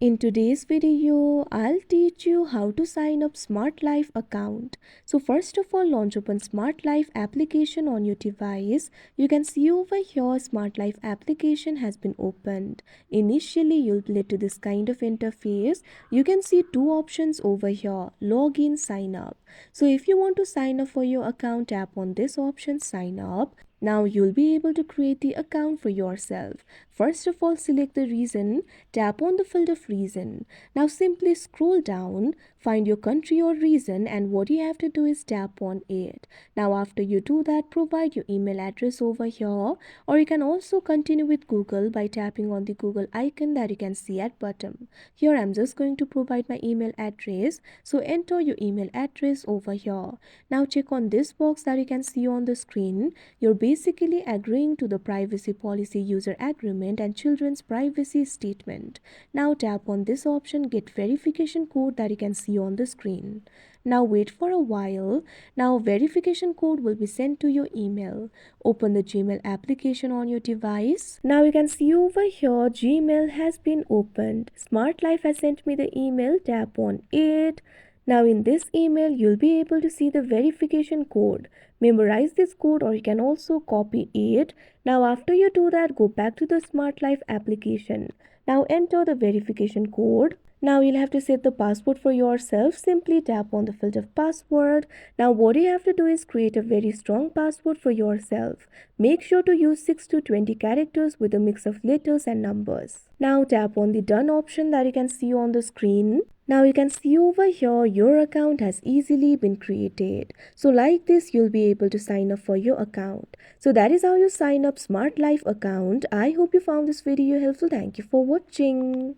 In today's video, I'll teach you how to sign up SmartLife account. So first of all, launch open SmartLife application on your device. You can see over here SmartLife application has been opened. Initially, you'll be led to this kind of interface. You can see two options over here, login, sign up. So if you want to sign up for your account, tap on this option, sign up. Now you'll be able to create the account for yourself. First of all, select the reason, tap on the field of reason. Now simply scroll down, find your country or region, and what you have to do is tap on it. Now after you do that, provide your email address over here, or you can also continue with Google by tapping on the Google icon that you can see at bottom. Here I'm just going to provide my email address, so enter your email address over here. Now check on this box that you can see on the screen. You're basically agreeing to the privacy policy user agreement and children's privacy statement. Now tap on this option, get verification code, that you can see on the screen. Now wait for a while. Now verification code will be sent to your email. Open the Gmail application on your device. Now you can see over here Gmail has been opened. SmartLife has sent me the email. Tap on it. Now in this email, you'll be able to see the verification code. Memorize this code, or you can also copy it. Now after you do that, go back to the SmartLife application. Now enter the verification code. Now you'll have to set the password for yourself. Simply tap on the field of password. Now what you have to do is create a very strong password for yourself. Make sure to use 6 to 20 characters with a mix of letters and numbers. Now tap on the done option that you can see on the screen. Now you can see over here your account has easily been created. So like this, you'll be able to sign up for your account. So that is how you sign up SmartLife account. I hope you found this video helpful. Thank you for watching.